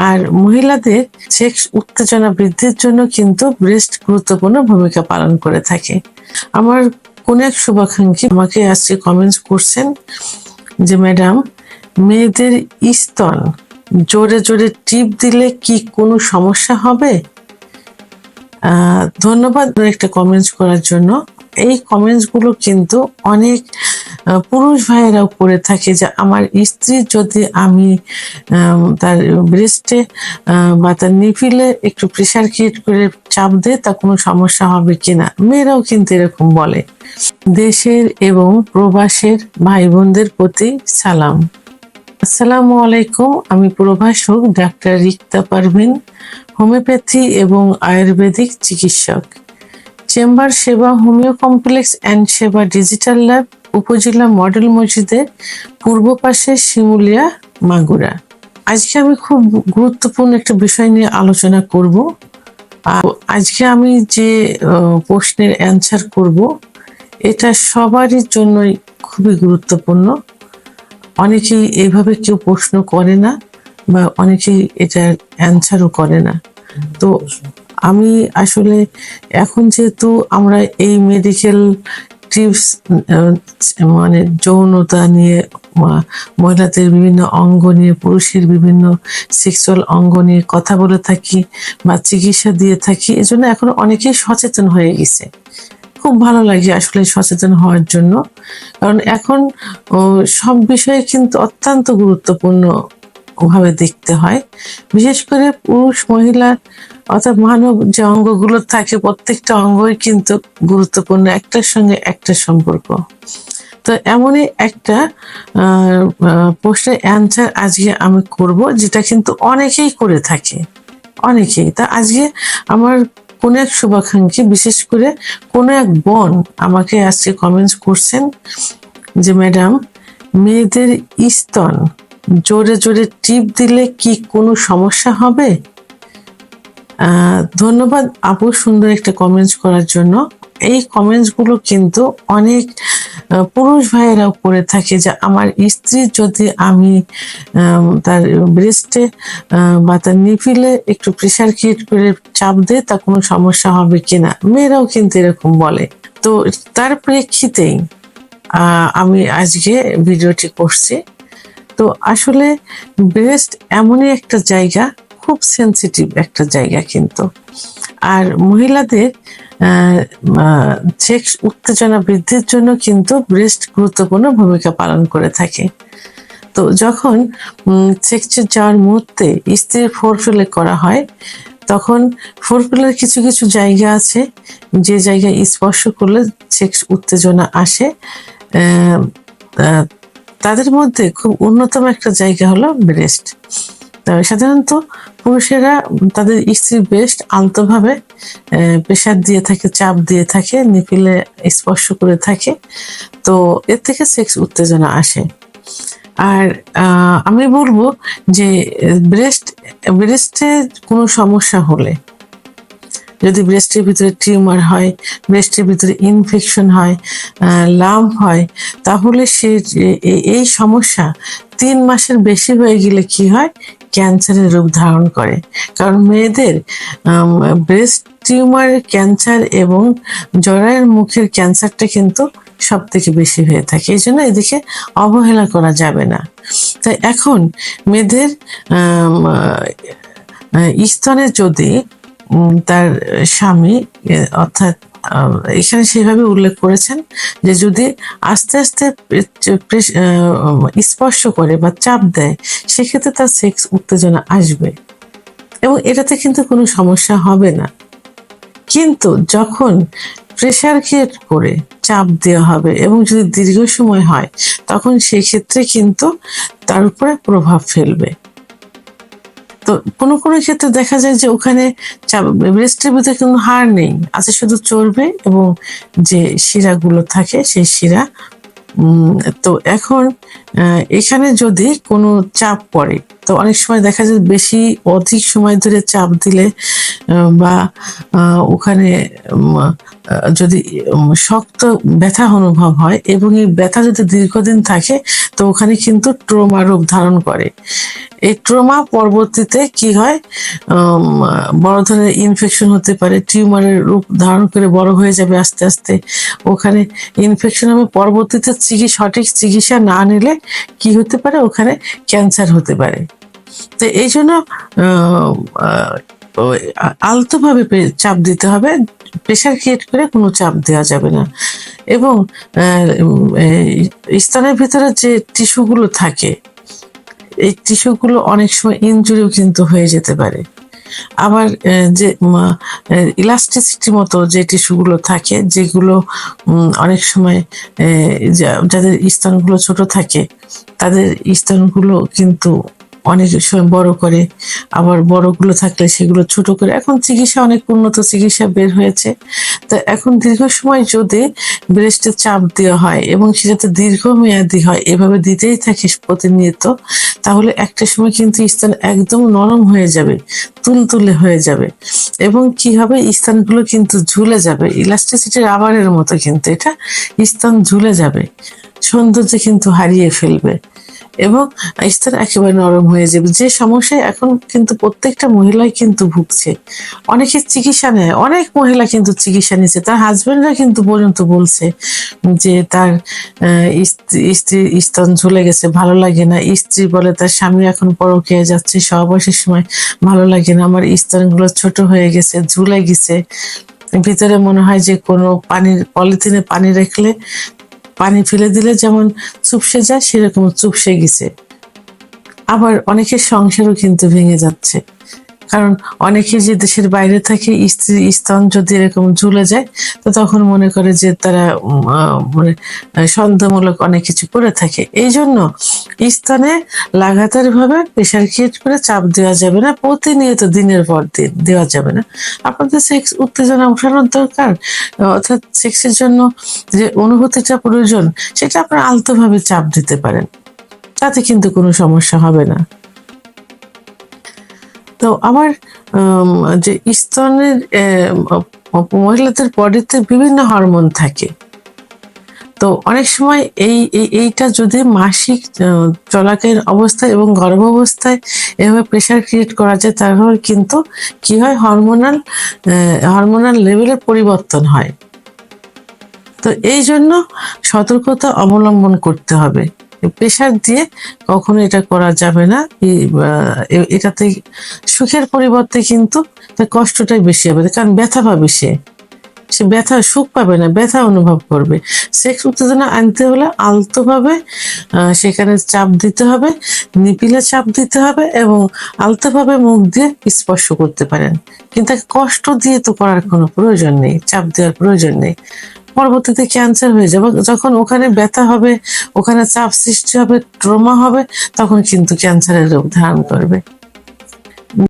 আর মহিলাদের সেক্স উত্তেজনা বৃদ্ধির জন্য কিন্তু ব্রেস্ট গুরুত্বপূর্ণ ভূমিকা পালন করে থাকে। আমার কোন এক শুভাকাঙ্ক্ষী আমাকে আজকে কমেন্টস করছেন যে ম্যাডাম, মেয়েদের স্তন জোরে জোরে টিপ দিলে কি কোনো সমস্যা হবে? ধন্যবাদ একটা কমেন্টস করার জন্য। এই কমেন্টস গুলো কিন্তু অনেক পুরুষ ভাইয়েরাও করে থাকে যে আমার স্ত্রী যদি আমি তার ব্রেস্টে বা তার নিপিলে একটু প্রেশার ক্রিয়েট করে চাপ দেয় তা কোনো সমস্যা হবে কিনা। মেয়েরাও কিন্তু এরকম বলে। দেশের এবং প্রবাসের ভাই বোনদের প্রতি সালাম। আসসালামু আলাইকুম। আমি প্রভাষক ডাক্তার রিক্তা পারভিন, হোমিওপ্যাথি এবং আয়ুর্বেদিক চিকিৎসক। চেম্বার সেবা হোমিও কমপ্লেক্স অ্যান্ড সেবা ডিজিটাল ল্যাব, উপজেলা মডেল মসজিদের পূর্ব পাশে, শিমুলিয়া, মাগুরা। আজকে আমি খুব গুরুত্বপূর্ণ একটা বিষয় নিয়ে আলোচনা করব। আর আজকে আমি যে প্রশ্নের অ্যান্সার করব এটা সবারই জন্যই খুবই গুরুত্বপূর্ণ। অনেকেই এইভাবে কেউ প্রশ্ন করে না বা অনেকেই এটার অ্যান্সারও করে না। তো আমি আসলে এখন যেহেতু আমরা এই মেডিকেল টিপস মানে যৌনতা নিয়ে, মহিলাদের বিভিন্ন অঙ্গ নিয়ে, পুরুষের বিভিন্ন সেক্সুয়াল অঙ্গ নিয়ে কথা বলে থাকি বা চিকিৎসা দিয়ে থাকি, এজন্য এখন অনেকেই সচেতন হয়ে গেছে। খুব ভালো লাগে আসলে সচেতন হওয়ার জন্য, কারণ এখন সব বিষয়ে কিন্তু অত্যন্ত গুরুত্বপূর্ণ ভাবে দেখতে হয়। বিশেষ করে পুরুষ মহিলা অর্থাৎ মানব যে অঙ্গগুলো থাকে প্রত্যেকটা অঙ্গই কিন্তু গুরুত্বপূর্ণ, একটার সঙ্গে একটা সম্পর্ক। তো এমনই একটা প্রশ্নের অ্যান্সার আজকে আমি করব, যেটা কিন্তু অনেকেই করে থাকে, অনেকেই। তা আজকে আমার কোন এক শুভাকাঙ্ক্ষী, বিশেষ করে কোন এক বোন আমাকে আজকে কমেন্টস করছেন যে ম্যাডাম, মেয়েদের স্তন জোরে জোরে টিপ দিলে কি কোনো সমস্যা হবে? ধন্যবাদ আপু সুন্দর একটা কমেন্টস করার জন্য। এই কমেন্টস গুলো কিন্তু অনেক পুরুষ ভাইয়েরাও করে থাকে যে আমার স্ত্রী যদি আমি তার ব্রেস্টে বা তার নিপিলে একটু প্রেশার ক্রিয়েট করে চাপ দেয় তা কোনো সমস্যা হবে কিনা। মেয়েরাও কিন্তু এরকম বলে। তো তার প্রেক্ষিতেই আমি আজকে ভিডিওটি করছি। তো আসলে ব্রেস্ট এমনই একটা জায়গা, খুব সেন্সিটিভ একটা জায়গা কিন্তু। আর মহিলাদের সেক্স উত্তেজনা বৃদ্ধির জন্য কিন্তু ব্রেস্ট গুরুত্বপূর্ণ ভূমিকা পালন করে থাকে। তো যখন সেক্সে যাওয়ার মুহূর্তে স্ত্রীর ফোরপ্লে করা হয়, তখন ফোরপ্লের কিছু কিছু জায়গা আছে যে জায়গায় স্পর্শ করলে সেক্স উত্তেজনা আসে। তাদের মধ্যে খুব অন্যতম একটা জায়গা হলো ব্রেস্ট। সাধারণত পুরুষেরা তাদের স্ত্রীর ব্রেস্ট আলতোভাবে প্রেশার দিয়ে থাকে, চাপ দিয়ে থাকে, নিপিলে স্পর্শ করে থাকে। তো এর থেকে সেক্স উত্তেজনা আসে। আর আমি বলবো যে ব্রেস্টে কোনো সমস্যা হলে, যদি ব্রেস্টের ভিতরে টিউমার হয়, ব্রেস্টের ভিতরে ইনফেকশন হয়, লাম্প হয়, তাহলে সে এই সমস্যা 3 মাসের বেশি হয়ে গেলে কি হয়, ক্যান্সারের রূপ ধারণ করে। কারণ মেয়েদের ব্রেস্ট টিউমারের ক্যান্সার এবং জরায়ুর মুখের ক্যান্সারটা কিন্তু সব থেকে বেশি হয়ে থাকে। এই জন্য এদিকে অবহেলা করা যাবে না। তাই এখন মেয়েদের স্তনে যদি তার স্বামী, অর্থাৎ এখানে সেভাবে উল্লেখ করেছেন যে যদি আস্তে আস্তে স্পর্শ করে বা চাপ দেয়, সেক্ষেত্রে তার সেক্স উত্তেজনা আসবে এবং এটাতে কিন্তু কোনো সমস্যা হবে না। কিন্তু যখন প্রেশার ক্রিয়েট করে চাপ দেওয়া হবে এবং যদি দীর্ঘ সময় হয়, তখন সেই ক্ষেত্রে কিন্তু তার উপরে প্রভাব ফেলবে। তো কোনো কোনো ক্ষেত্রে দেখা যায় যে ওখানে ব্রেস্টের ভিতরে কিন্তু হাড় নেই, আছে শুধু চর্বি এবং যে শিরাগুলো থাকে সেই শিরা। তো এখন এখানে যদি কোনো চাপ পড়ে, তো অনেক সময় দেখা যায় বেশি অধিক সময় ধরে চাপ দিলে বা ওখানে যদি শক্ত ব্যথা অনুভব হয় এবং এই ব্যথা যদি দীর্ঘদিন থাকে, তো ওখানে কিন্তু ট্রমা রূপ ধারণ করে। এই ট্রমা পরবর্তীতে কি হয়, বড় ধরনের ইনফেকশন হতে পারে, টিউমারের রূপ ধারণ করে বড় হয়ে যাবে আস্তে আস্তে। ওখানে ইনফেকশন হবে, পরবর্তীতে সঠিক চিকিৎসা না নিলে কি হতে পারে, ওখানে ক্যান্সার হতে পারে। তো এই জন্য আলতোভাবে চাপ দিতে হবে, প্রেশার ক্রিয়েট করে কোনো চাপ দেওয়া যাবে না। এবং স্তনের ভিতরে যে টিস্যুগুলো থাকে, এই টিস্যুগুলো অনেক সময় ইনজুরিও কিন্তু হয়ে যেতে পারে। আবার যে ইলাস্টিসিটি মতো যে টিস্যুগুলো থাকে, যেগুলো অনেক সময় যাদের স্তনগুলো ছোট থাকে, তাদের স্তনগুলো কিন্তু অনেক সময় বড় করে, আবার বড়গুলো থাকলে সেগুলো ছোট করে। এখন চিকিৎসা অনেক উন্নত চিকিৎসা বের হয়েছে। তো এখন দীর্ঘ সময় যদি ব্রেস্টে চাপ দেওয়া হয় এবং সেটাতে দীর্ঘমেয়াদী হয়, এভাবে দিতেই থাকে প্রতিনিয়ত, তাহলে একটা সময় কিন্তু স্তন একদম নরম হয়ে যাবে, তুলতুলে হয়ে যাবে এবং কি হবে, স্তনগুলো কিন্তু ঝুলে যাবে। ইলাস্টিসিটি রাবারের মতো কিন্তু এটা স্তন ঝুলে যাবে, সৌন্দর্য কিন্তু হারিয়ে ফেলবে এবং স্তন একেবারে নরম হয়ে যাবে। যে সমস্যায় এখন কিন্তু প্রত্যেকটা মহিলাই কিন্তু ভুগছে। অনেকে চিকিৎসা নেয়, অনেক মহিলা কিন্তু চিকিৎসা নিচ্ছে, তার হাজবেন্ডরা কিন্তু পর্যন্ত বলছে যে তার স্ত্রী স্তন ঝুলে গেছে, ভালো লাগে না। স্ত্রী বলে তার স্বামী এখন পরকীয়া যাচ্ছে, সহবাসের সময় ভালো লাগে না, আমার স্তনগুলো ছোট হয়ে গেছে, ঝুলে গেছে, ভিতরে মনে হয় যে কোনো পলিথিনে পানি রাখলে, পানি ফেলে দিলে যেমন চুপসে যায়, সেরকম চুপসে গেছে। আবার অনেকের সংসারও কিন্তু ভেঙে যাচ্ছে, কারণ অনেকে যে দেশের বাইরে থাকে, স্ত্রীর স্তন যদি এরকম ঝুলে যায়, তো তখন মনে করে যে তারা মানে সন্দেহমূলক অনেক কিছু করে থাকে। এই জন্য স্তনে লাগাতার ভাবে প্রেশার ক্রিয়েট করে চাপ দেওয়া যাবে না, প্রতিনিয়ত দিনের পর দিন দেওয়া যাবে না। আপনাদের সেক্স উত্তেজনা উঠানোর দরকার, অর্থাৎ সেক্সের জন্য যে অনুভূতিটা প্রয়োজন, সেটা আপনারা আলতোভাবে চাপ দিতে পারেন, তাতে কিন্তু কোনো সমস্যা হবে না। তো আবার যে স্তনের মহিলাদের বডিতে বিভিন্ন হরমোন থাকে। তো অনেক সময় এইটা যদি মাসিক চলাকালীন অবস্থায় এবং গর্ভাবস্থায় এভাবে প্রেশার ক্রিয়েট করা যায়, তাহলে কিন্তু কি হয়, হরমোনাল লেভেলের পরিবর্তন হয়। তো এই জন্য সতর্কতা অবলম্বন করতে হবে। প্রেশার দিয়ে কখনো এটা করা যাবে না। এটাতে সুখের পরিবর্তে কিন্তু কষ্টটাই বেশি হবে, কারণ ব্যথা পাবে সে ব্যথা, সুখ পাবে না, ব্যথা অনুভব করবে। সেক্স উত্তেজনা আনতে হলে আলতোভাবে সেখানে চাপ দিতে হবে, নিপিলে চাপ দিতে হবে এবং আলতোভাবে মুখ দিয়ে স্পর্শ করতে পারেন, কিন্তু কষ্ট দিয়ে তো করার কোনো প্রয়োজন নেই, চাপ দেওয়ার প্রয়োজন নেই। পরবর্তীতে ক্যান্সার হয়ে যাবে, যখন ওখানে ব্যথা হবে, ওখানে চাপ সৃষ্টি হবে, ট্রমা হবে, তখন কিন্তু ক্যান্সারের রূপ ধারণ করবে।